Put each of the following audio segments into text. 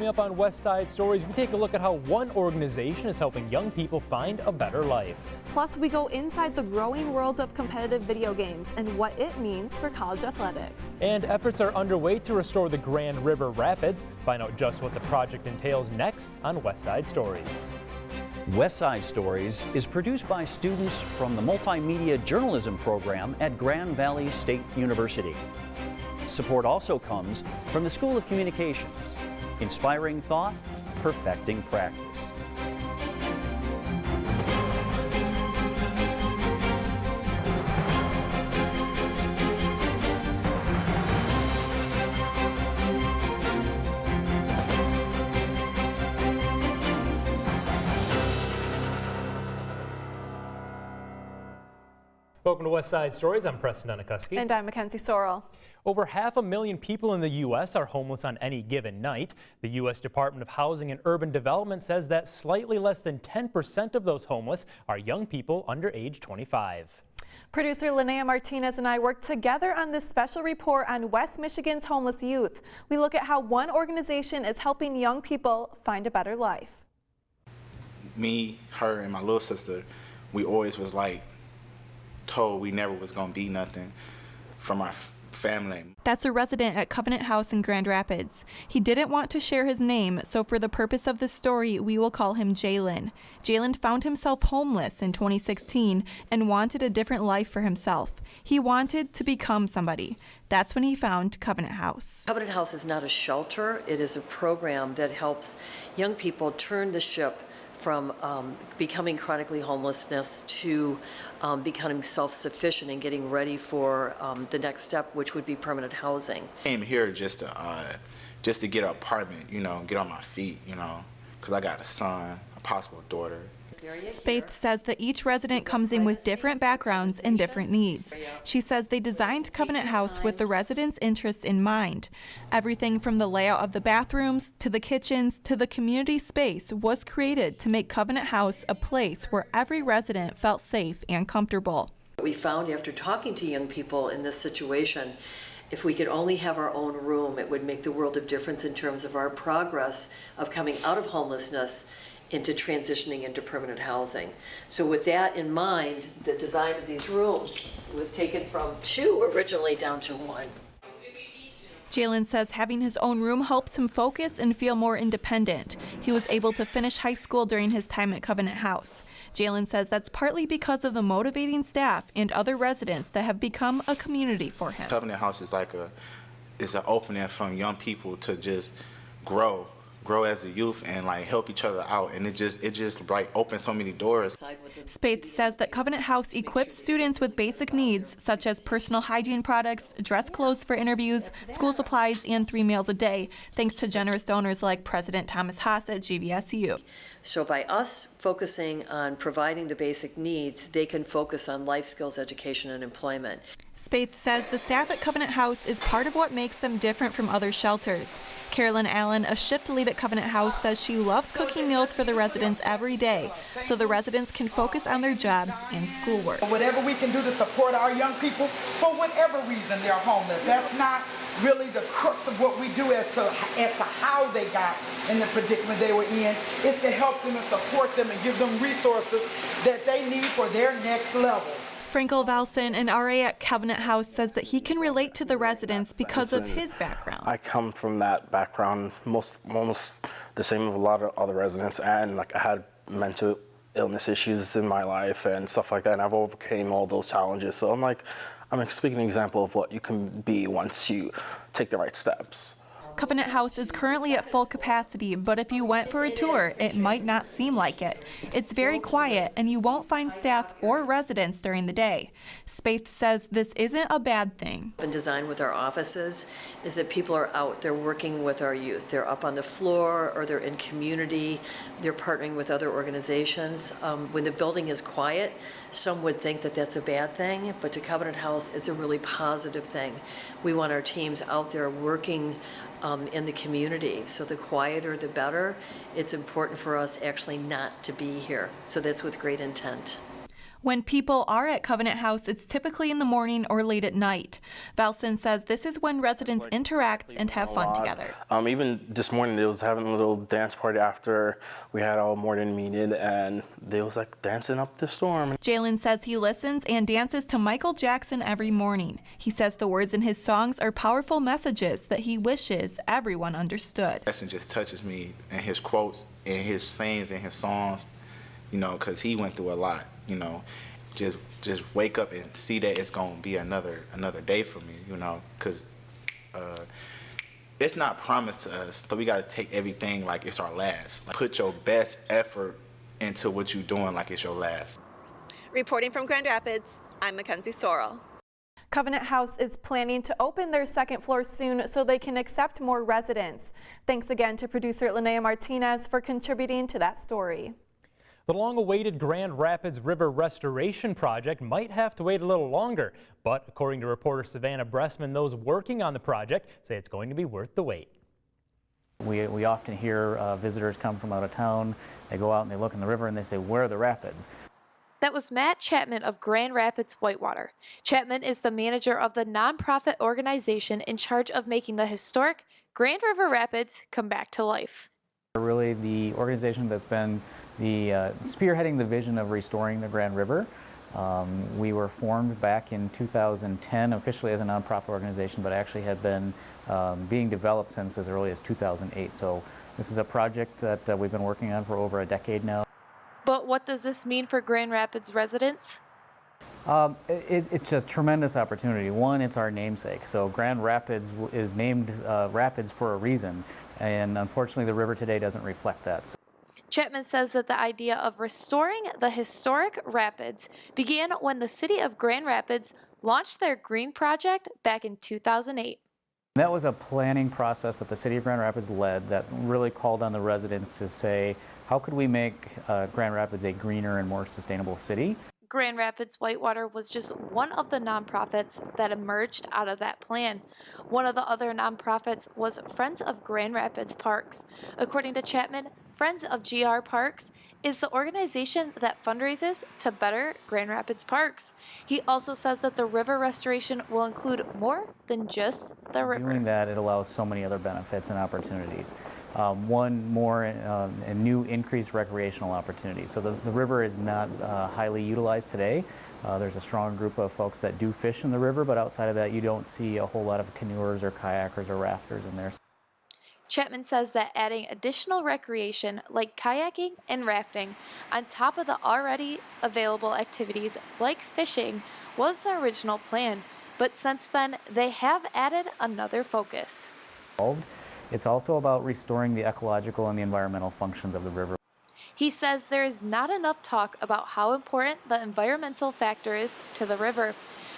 Coming up on West Side Stories, we take a look at how one organization is helping young people find a better life. Plus, we go inside the growing world of competitive video games and what it means for college athletics. And efforts are underway to restore the Grand River Rapids. Find out just what the project entails next on West Side Stories. West Side Stories is produced by students from the Multimedia Journalism program at Grand Valley State University. Support also comes from the School of Communications. Inspiring thought, perfecting practice. Welcome to West Side Stories. I'm Preston Donikoski. And I'm Mackenzie Sorrell. Over 500,000 people in the U.S. are homeless on any given night. The U.S. Department of Housing and Urban Development says that slightly less than 10% of those homeless are young people under age 25. Producer Linnea Martinez and I worked together on this special report on West Michigan's homeless youth. We look at how one organization is helping young people find a better life. Me, her, and my little sister, we always was like told we never was gonna be nothing from our family. That's a resident at Covenant House in Grand Rapids. He didn't want to share his name, so for the purpose of this story, we will call him Jalen. Jalen found himself homeless in 2016 and wanted a different life for himself. He wanted to become somebody. That's when he found Covenant House. Covenant House is not a shelter. It is a program that helps young people turn the ship from becoming chronically homelessness to becoming self-sufficient and getting ready for the next step, which would be permanent housing. I came here just to get an apartment, you know, get on my feet, you know, because I got a son, a possible daughter. Spaeth says that each resident comes in with different backgrounds and different needs. She says they designed Covenant House with the residents' interests in mind. Everything from the layout of the bathrooms to the kitchens to the community space was created to make Covenant House a place where every resident felt safe and comfortable. We found after talking to young people in this situation, if we could only have our own room, it would make the world of difference in terms of our progress of coming out of homelessness into transitioning into permanent housing. So with that in mind, the design of these rooms was taken from 2 originally down to 1. Jalen says having his own room helps him focus and feel more independent. He was able to finish high school during his time at Covenant House. Jalen says that's partly because of the motivating staff and other residents that have become a community for him. Covenant House is like it's an opening from young people to just grow as a youth and like help each other out, and it just like opens so many doors. Spaeth says that Covenant House equips students with basic needs such as personal hygiene products, dress clothes for interviews, school supplies, and 3 meals a day, thanks to generous donors like President Thomas Haas at GVSU. So by us focusing on providing the basic needs, they can focus on life skills, education, and employment. Spaeth says the staff at Covenant House is part of what makes them different from other shelters. Carolyn Allen, a shift lead at Covenant House, says she loves cooking meals for the residents every day so the residents can focus on their jobs and schoolwork. Whatever we can do to support our young people, for whatever reason they're homeless, that's not really the crux of what we do as to how they got in the predicament they were in. It's to help them and support them and give them resources that they need for their next level. Frankel Valson, an RA at Covenant House, says that he can relate to the residents because of his background. I come from that background, almost the same as a lot of other residents, and like I had mental illness issues in my life and stuff like that, and I've overcame all those challenges. So I'm speaking an example of what you can be once you take the right steps. Covenant House is currently at full capacity, but if you went for a tour, it might not seem like it. It's very quiet, and you won't find staff or residents during the day. Spaeth says this isn't a bad thing. And design with our offices is that people are out, they're working with our youth. They're up on the floor, or they're in community, they're partnering with other organizations. When the building is quiet, some would think that that's a bad thing, but to Covenant House, it's a really positive thing. We want our teams out there working in the community. So the quieter, the better. It's important for us actually not to be here. So that's with great intent. When people are at Covenant House, it's typically in the morning or late at night. Velson says this is when residents interact and have fun together. Even this morning, they was having a little dance party after we had our morning meeting, and they was like dancing up the storm. Jalen says he listens and dances to Michael Jackson every morning. He says the words in his songs are powerful messages that he wishes everyone understood. Jackson just touches me, and his quotes and his sayings and his songs, you know, because he went through a lot, you know. Just wake up and see that it's gonna be another day for me, you know, because it's not promised to us, so we gotta take everything like it's our last. Like, put your best effort into what you're doing like it's your last. Reporting from Grand Rapids, I'm Mackenzie Sorrell. Covenant House is planning to open their second floor soon so they can accept more residents. Thanks again to producer Linnea Martinez for contributing to that story. The long-awaited Grand Rapids River Restoration Project might have to wait a little longer, but according to reporter Savannah Bressman, those working on the project say it's going to be worth the wait. We often hear visitors come from out of town, they go out and they look in the river and they say, where are the rapids? That was Matt Chapman of Grand Rapids Whitewater. Chapman is the manager of the nonprofit organization in charge of making the historic Grand River Rapids come back to life. Really the organization that's been spearheading the vision of restoring the Grand River. We were formed back in 2010 officially as a nonprofit organization, but actually had been being developed since as early as 2008. So this is a project that we've been working on for over a decade now. But what does this mean for Grand Rapids residents? It's a tremendous opportunity. One, it's our namesake. So Grand Rapids is named Rapids for a reason, and unfortunately the river today doesn't reflect that. Chapman says that the idea of restoring the historic rapids began when the city of Grand Rapids launched their Green Project back in 2008. That was a planning process that the city of Grand Rapids led that really called on the residents to say, how could we make Grand Rapids a greener and more sustainable city? Grand Rapids Whitewater was just one of the nonprofits that emerged out of that plan. One of the other nonprofits was Friends of Grand Rapids Parks. According to Chapman, Friends of GR Parks is the organization that fundraises to better Grand Rapids parks. He also says that the river restoration will include more than just the river. Doing that, it allows so many other benefits and opportunities. One more, a new increased recreational opportunity. So the river is not highly utilized today. There's a strong group of folks that do fish in the river, but outside of that, you don't see a whole lot of canoers or kayakers or rafters in there. Chapman says that adding additional recreation like kayaking and rafting on top of the already available activities like fishing was the original plan, but since then they have added another focus. It's also about restoring the ecological and the environmental functions of the river. He says there is not enough talk about how important the environmental factor is to the river.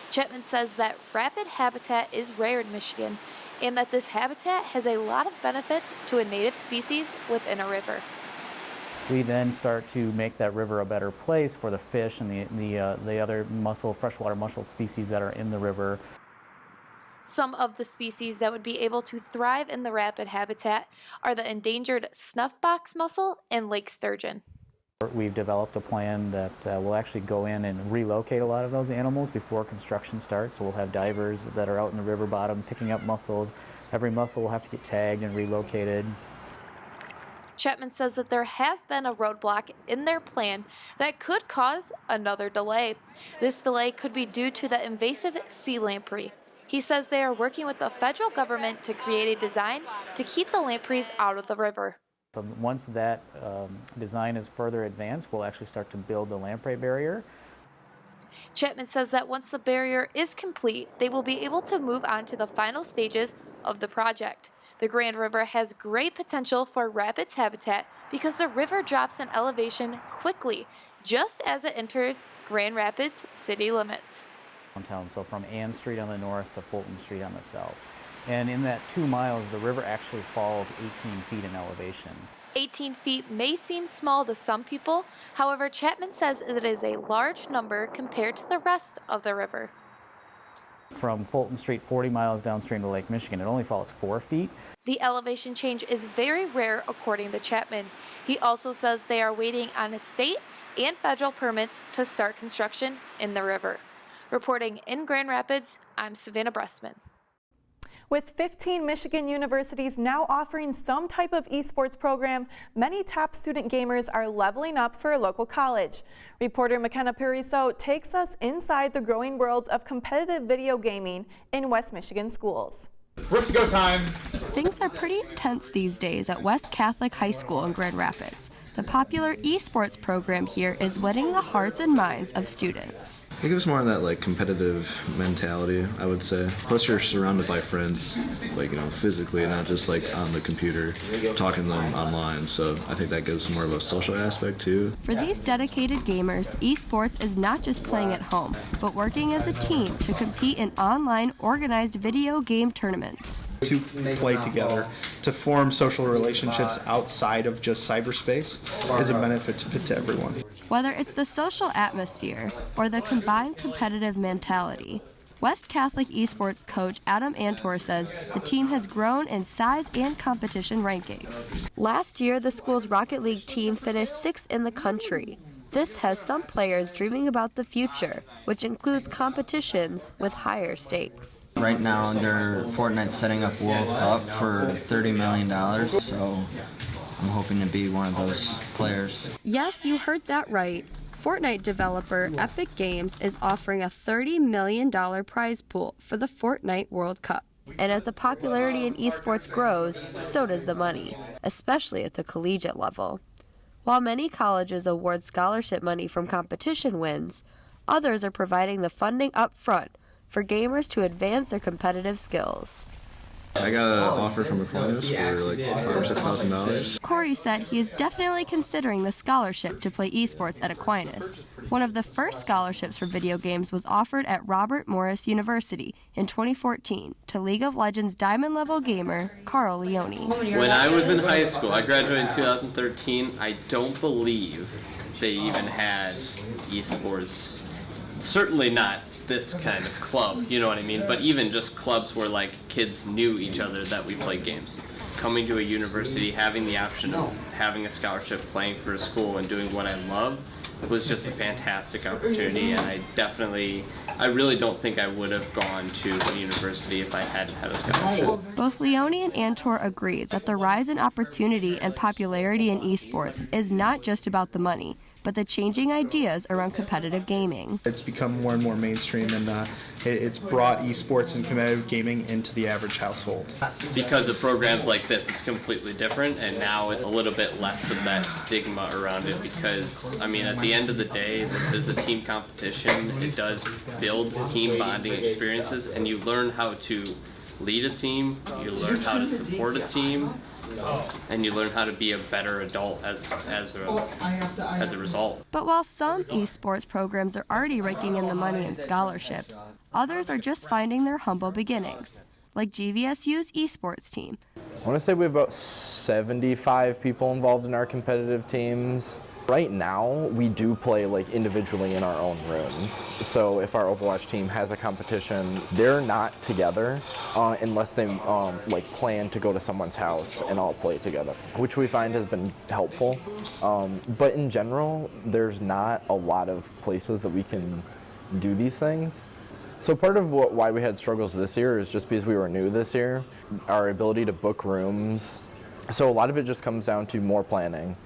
Chapman says that rapid habitat is rare in Michigan, and that this habitat has a lot of benefits to a native species within a river. We then start to make that river a better place for the fish and the other freshwater mussel species that are in the river. Some of the species that would be able to thrive in the rapid habitat are the endangered snuffbox mussel and lake sturgeon. We've developed a plan that will actually go in and relocate a lot of those animals before construction starts. So we'll have divers that are out in the river bottom picking up mussels. Every mussel will have to get tagged and relocated. Chapman says that there has been a roadblock in their plan that could cause another delay. This delay could be due to the invasive sea lamprey. He says they are working with the federal government to create a design to keep the lampreys out of the river. So once that design is further advanced, we'll actually start to build the lamprey barrier. Chapman says that once the barrier is complete, they will be able to move on to the final stages of the project. The Grand River has great potential for rapids habitat because the river drops in elevation quickly, just as it enters Grand Rapids city limits. Downtown, so from Ann Street on the north to Fulton Street on the south. And in that 2 miles, the river actually falls 18 feet in elevation. 18 feet may seem small to some people. However, Chapman says it is a large number compared to the rest of the river. From Fulton Street 40 miles downstream to Lake Michigan, it only falls 4 feet. The elevation change is very rare according to Chapman. He also says they are waiting on a state and federal permits to start construction in the river. Reporting in Grand Rapids, I'm Savannah Bressman. With 15 Michigan universities now offering some type of esports program, many top student gamers are leveling up for a local college. Reporter McKenna Pariso takes us inside the growing world of competitive video gaming in West Michigan schools. We're to go time. Things are pretty intense these days at West Catholic High School in Grand Rapids. The popular esports program here is winning the hearts and minds of students. It gives more of that like competitive mentality, I would say. Plus you're surrounded by friends, like, physically, not just like on the computer, talking to them online. So I think that gives more of a social aspect too. For these dedicated gamers, esports is not just playing at home, but working as a team to compete in online organized video game tournaments. To play together, to form social relationships outside of just cyberspace is a benefit to everyone. Whether it's the social atmosphere or the combined competitive mentality, West Catholic esports coach Adam Antor says the team has grown in size and competition rankings. Last year, the school's Rocket League team finished 6th in the country. This has some players dreaming about the future, which includes competitions with higher stakes. Right now, Fortnite's setting up World Cup for $30 million, so I'm hoping to be one of those players. Yes, you heard that right. Fortnite developer Epic Games is offering a $30 million prize pool for the Fortnite World Cup. And as the popularity in esports grows, so does the money, especially at the collegiate level. While many colleges award scholarship money from competition wins, others are providing the funding up front for gamers to advance their competitive skills. I got an offer from Aquinas for like $5,000 or $6,000. Corey said he is definitely considering the scholarship to play esports at Aquinas. One of the first scholarships for video games was offered at Robert Morris University in 2014 to League of Legends Diamond level gamer Carl Leone. When I was in high school, I graduated in 2013, I don't believe they even had esports. Certainly not this kind of club, you know what I mean? But even just clubs where like kids knew each other that we played games. Coming to a university, having the option of having a scholarship, playing for a school, and doing what I love was just a fantastic opportunity, and I really don't think I would have gone to a university if I hadn't had a scholarship. Both Leone and Antor agree that the rise in opportunity and popularity in esports is not just about the money, but the changing ideas around competitive gaming. It's become more and more mainstream, and it's brought esports and competitive gaming into the average household. Because of programs like this, it's completely different, and now it's a little bit less of that stigma around it because, I mean, at the end of the day, this is a team competition. It does build team bonding experiences, and you learn how to lead a team, you learn how to support a team, and you learn how to be a better adult as a result. But while some esports programs are already raking in the money in scholarships, others are just finding their humble beginnings, like GVSU's esports team. I want to say we have about 75 people involved in our competitive teams. Right now, we do play like individually in our own rooms. So if our Overwatch team has a competition, they're not together unless they like plan to go to someone's house and all play together, which we find has been helpful. But in general, there's not a lot of places that we can do these things. So part of why we had struggles this year is just because we were new this year, our ability to book rooms. So a lot of it just comes down to more planning.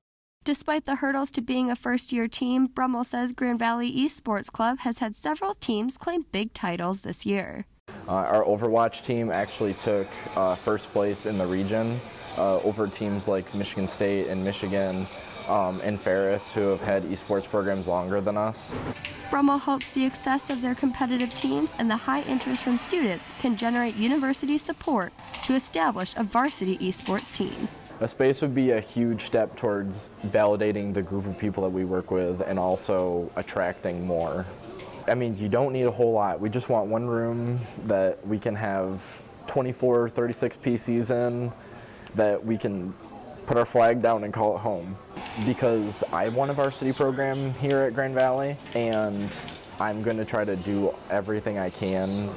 Despite the hurdles to being a first-year team, Brummel says Grand Valley Esports Club has had several teams claim big titles this year. Our Overwatch team actually took first place in the region over teams like Michigan State and Michigan and Ferris, who have had esports programs longer than us. Brummel hopes the success of their competitive teams and the high interest from students can generate university support to establish a varsity esports team. A space would be a huge step towards validating the group of people that we work with and also attracting more. I mean, you don't need a whole lot. We just want one room that we can have 24, 36 PCs in, that we can put our flag down and call it home. Because I want a varsity program here at Grand Valley, and I'm going to try to do everything I can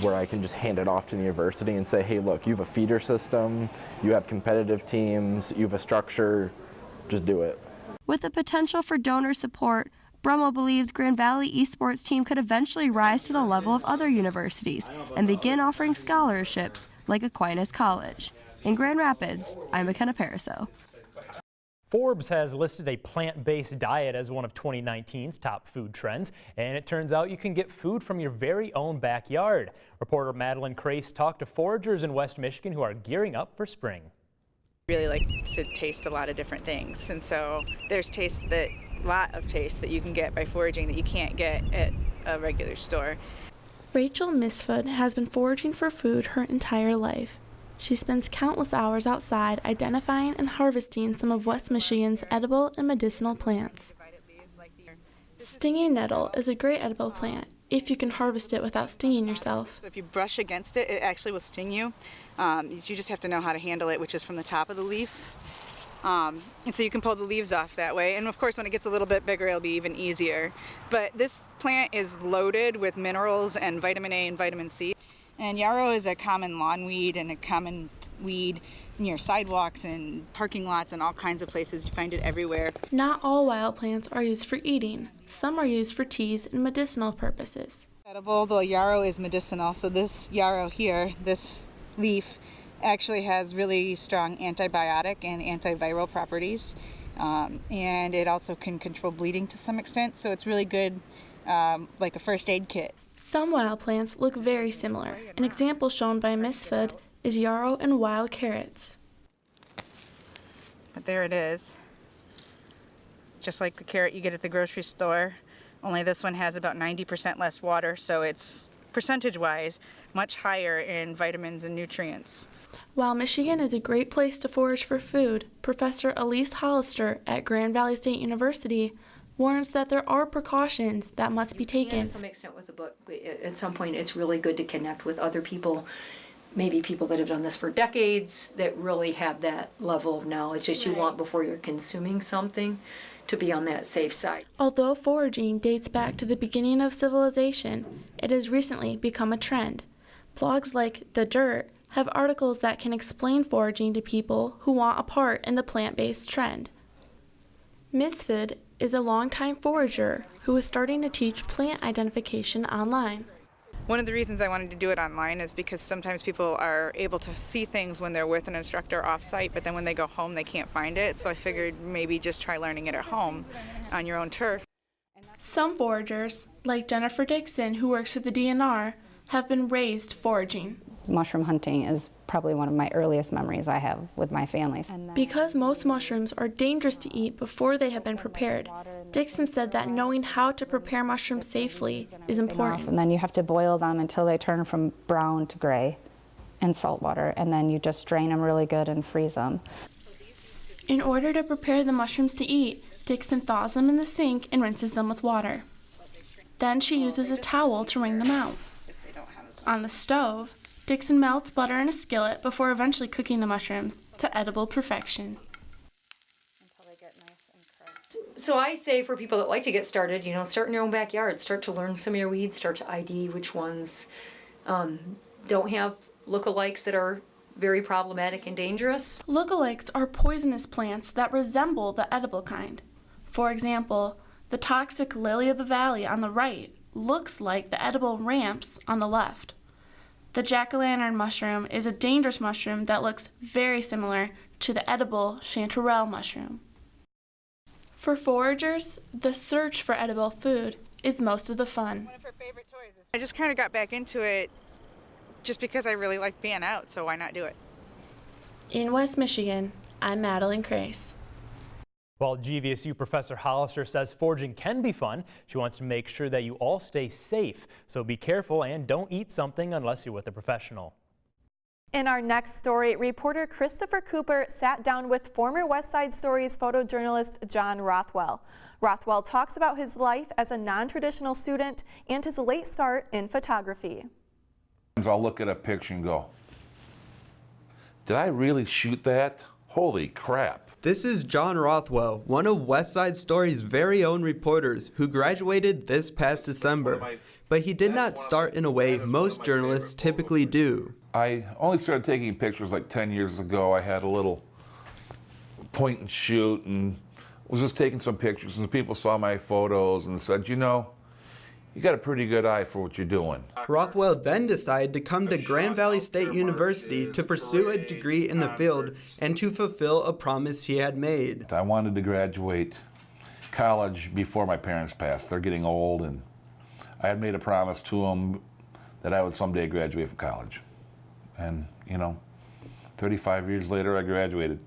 where I can just hand it off to the university and say, hey, look, you have a feeder system, you have competitive teams, you have a structure, just do it. With the potential for donor support, Brummel believes Grand Valley esports team could eventually rise to the level of other universities and begin offering scholarships like Aquinas College. In Grand Rapids, I'm McKenna Pariseau. Forbes has listed a plant-based diet as one of 2019's top food trends, and it turns out you can get food from your very own backyard. Reporter Madeline Crace talked to foragers in West Michigan who are gearing up for spring. Really like to taste a lot of different things, and so there's lot of taste that you can get by foraging that you can't get at a regular store. Rachel Misfoot has been foraging for food her entire life. She spends countless hours outside identifying and harvesting some of West Michigan's edible and medicinal plants. Stinging nettle is a great edible plant if you can harvest it without stinging yourself. So if you brush against it, it actually will sting you. You just have to know how to handle it, which is from the top of the leaf. And so you can pull the leaves off that way. And of course, when it gets a little bit bigger, it'll be even easier. But this plant is loaded with minerals and vitamin A and vitamin C. And yarrow is a common lawn weed and a common weed near sidewalks and parking lots and all kinds of places. You find it everywhere. Not all wild plants are used for eating. Some are used for teas and medicinal purposes. Edible, the yarrow is medicinal. So this yarrow here, this leaf, actually has really strong antibiotic and antiviral properties. And it also can control bleeding to some extent. So it's really good, like a first aid kit. Some wild plants look very similar. An example shown by Misfoot is yarrow and wild carrots. But there it is. Just like the carrot you get at the grocery store, only this one has about 90% less water, so it's percentage-wise much higher in vitamins and nutrients. While Michigan is a great place to forage for food, Professor Elise Hollister at Grand Valley State University warns that there are precautions that must be taken. To some extent with the book, at some point it's really good to connect with other people, maybe people that have done this for decades, that really have that level of knowledge that you want before you're consuming something, to be on that safe side. Although foraging dates back to the beginning of civilization, it has recently become a trend. Blogs like The Dirt have articles that can explain foraging to people who want a part in the plant-based trend. Misfoot is a longtime forager who is starting to teach plant identification online. One of the reasons I wanted to do it online is because sometimes people are able to see things when they're with an instructor off-site, but then when they go home they can't find it, so I figured maybe just try learning it at home on your own turf. Some foragers, like Jennifer Dixon, who works at the DNR, have been raised foraging. Mushroom hunting is probably one of my earliest memories I have with my family. Because most mushrooms are dangerous to eat before they have been prepared, Dixon said that knowing how to prepare mushrooms safely is important. And then you have to boil them until they turn from brown to gray in salt water, and then you just drain them really good and freeze them. In order to prepare the mushrooms to eat, Dixon thaws them in the sink and rinses them with water. Then she uses a towel to wring them out. On the stove, Dixon melts butter in a skillet before eventually cooking the mushrooms to edible perfection. So I say for people that like to get started, start in your own backyard. Start to learn some of your weeds. Start to ID which ones don't have lookalikes that are very problematic and dangerous. Lookalikes are poisonous plants that resemble the edible kind. For example, the toxic lily of the valley on the right looks like the edible ramps on the left. The jack-o'-lantern mushroom is a dangerous mushroom that looks very similar to the edible chanterelle mushroom. For foragers, the search for edible food is most of the fun. One of her favorite toys is... I just kind of got back into it just because I really like being out, so why not do it? In West Michigan, I'm Madeline Crace. While GVSU Professor Hollister says foraging can be fun, she wants to make sure that you all stay safe. So be careful and don't eat something unless you're with a professional. In our next story, reporter Christopher Cooper sat down with former West Side Stories photojournalist John Rothwell. Rothwell talks about his life as a non-traditional student and his late start in photography. I'll look at a picture and go, did I really shoot that? Holy crap. This is John Rothwell, one of West Side Story's very own reporters who graduated this past December. But he did not start in a way most journalists typically do. I only started taking pictures like 10 years ago. I had a little point and shoot and was just taking some pictures, and people saw my photos and said, you know, you got a pretty good eye for what you're doing. Rothwell then decided to come to Grand Valley State University to pursue a degree in the field and to fulfill a promise he had made. I wanted to graduate college before my parents passed. They're getting old, and I had made a promise to them that I would someday graduate from college. And, you know, 35 years later, I graduated.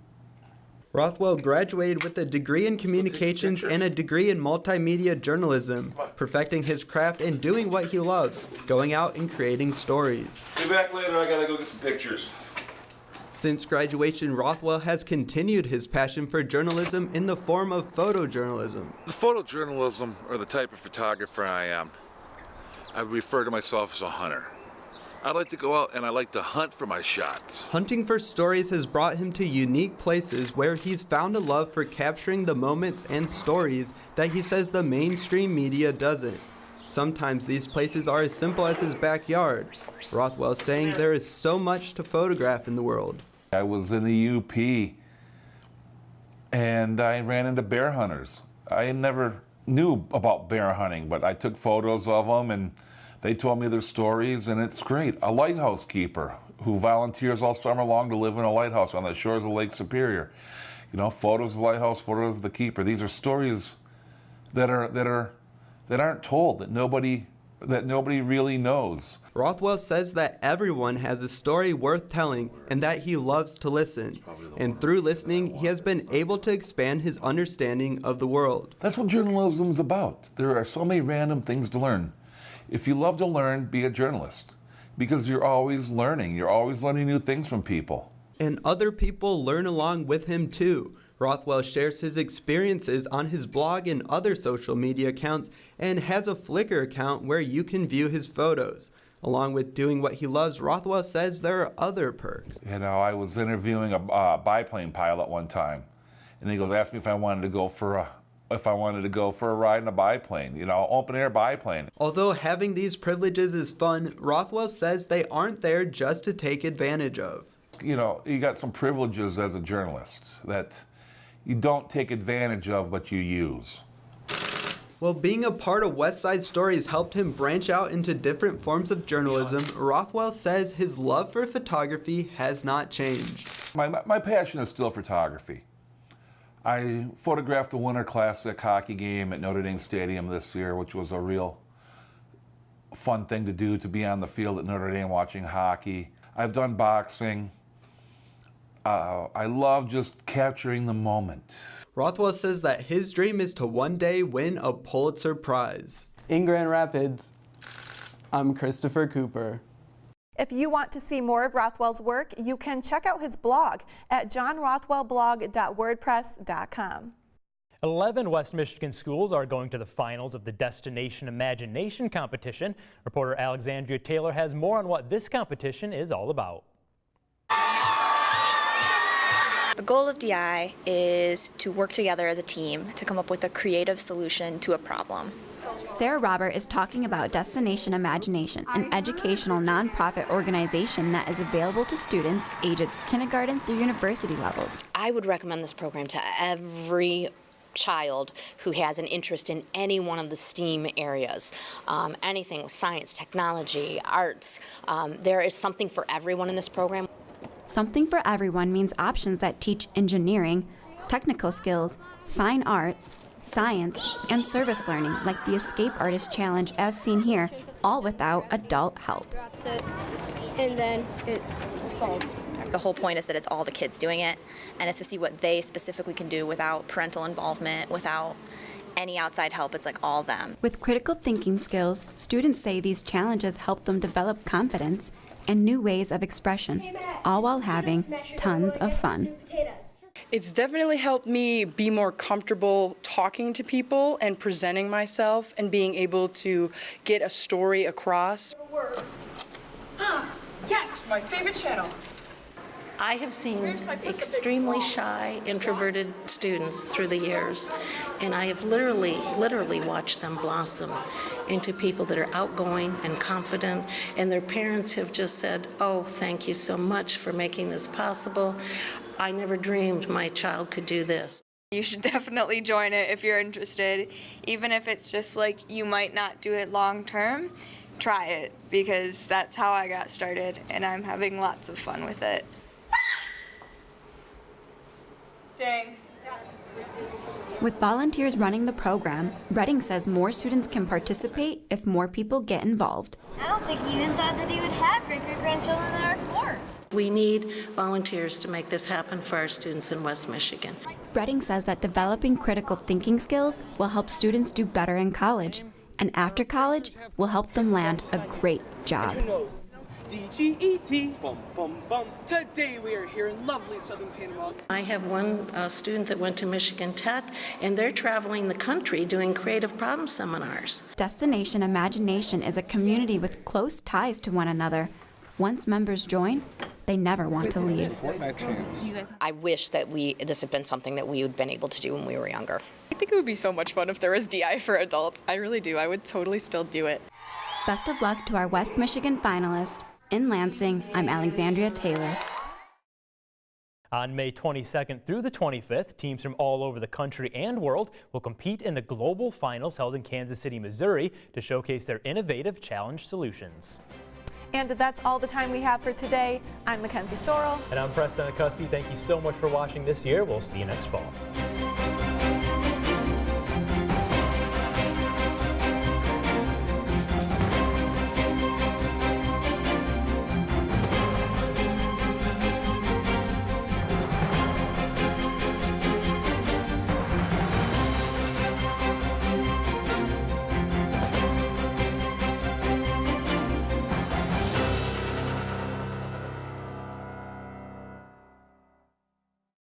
Rothwell graduated with a degree in communications and a degree in multimedia journalism, perfecting his craft and doing what he loves, going out and creating stories. Be back later, I gotta go get some pictures. Since graduation, Rothwell has continued his passion for journalism in the form of photojournalism. The photojournalism, or the type of photographer I am, I refer to myself as a hunter. I like to go out and I like to hunt for my shots. Hunting for stories has brought him to unique places where he's found a love for capturing the moments and stories that he says the mainstream media doesn't. Sometimes these places are as simple as his backyard. Rothwell saying there is so much to photograph in the world. I was in the UP and I ran into bear hunters. I never knew about bear hunting, but I took photos of them and they told me their stories, and it's great. A lighthouse keeper who volunteers all summer long to live in a lighthouse on the shores of Lake Superior. You know, photos of the lighthouse, photos of the keeper. These are stories that aren't told, that nobody really knows. Rothwell says that everyone has a story worth telling and that he loves to listen. And through listening, he has been able to expand his understanding of the world. That's what journalism is about. There are so many random things to learn. If you love to learn, be a journalist, because you're always learning. You're always learning new things from people. And other people learn along with him too. Rothwell shares his experiences on his blog and other social media accounts and has a Flickr account where you can view his photos. Along with doing what he loves, Rothwell says there are other perks. You know, I was interviewing a biplane pilot one time, and he asked me if I wanted to go for a ride in a biplane, you know, open air biplane. Although having these privileges is fun, Rothwell says they aren't there just to take advantage of. You know, you got some privileges as a journalist that you don't take advantage of, but you use. While being a part of West Side Stories helped him branch out into different forms of journalism, Rothwell says his love for photography has not changed. My passion is still photography. I photographed the Winter Classic hockey game at Notre Dame Stadium this year, which was a real fun thing to do, to be on the field at Notre Dame watching hockey. I've done boxing. I love just capturing the moment. Rothwell says that his dream is to one day win a Pulitzer Prize. In Grand Rapids, I'm Christopher Cooper. If you want to see more of Rothwell's work, you can check out his blog at johnrothwellblog.wordpress.com. 11 West Michigan schools are going to the finals of the Destination Imagination competition. Reporter Alexandria Taylor has more on what this competition is all about. The goal of DI is to work together as a team to come up with a creative solution to a problem. Sarah Robert is talking about Destination Imagination, an educational nonprofit organization that is available to students ages kindergarten through university levels. I would recommend this program to every child who has an interest in any one of the STEAM areas. Anything with science, technology, arts. There is something for everyone in this program. Something for everyone means options that teach engineering, technical skills, fine arts, science, and service learning, like the Escape Artist Challenge as seen here, all without adult help. Drops it, and then it falls. The whole point is that it's all the kids doing it, and it's to see what they specifically can do without parental involvement, without any outside help. It's like all them. With critical thinking skills, students say these challenges help them develop confidence and new ways of expression, all while having tons of fun. It's definitely helped me be more comfortable talking to people and presenting myself and being able to get a story across. Yes, my favorite channel. I have seen extremely shy, introverted students through the years, and I have literally watched them blossom into people that are outgoing and confident, and their parents have just said, "Oh, thank you so much for making this possible. I never dreamed my child could do this." You should definitely join it if you're interested. Even if it's just like you might not do it long term, try it, because that's how I got started and I'm having lots of fun with it. Dang. With volunteers running the program, Redding says more students can participate if more people get involved. I don't think he even thought that he would have great-grandchildren that are explorers. We need volunteers to make this happen for our students in West Michigan. Redding says that developing critical thinking skills will help students do better in college, and after college will help them land a great job. DGET, bum bum bum. Today we are here in lovely southern Panama. I have one student that went to Michigan Tech, and they're traveling the country doing creative problem seminars. Destination Imagination is a community with close ties to one another. Once members join, they never want to leave. I wish that this had been something that we had been able to do when we were younger. I think it would be so much fun if there was DI for adults. I really do. I would totally still do it. Best of luck to our West Michigan finalists. In Lansing, I'm Alexandria Taylor. On May 22nd through the 25th, teams from all over the country and world will compete in the global finals held in Kansas City, Missouri to showcase their innovative challenge solutions. And that's all the time we have for today. I'm Mackenzie Sorrell. And I'm Preston Acusti. Thank you so much for watching this year. We'll see you next fall.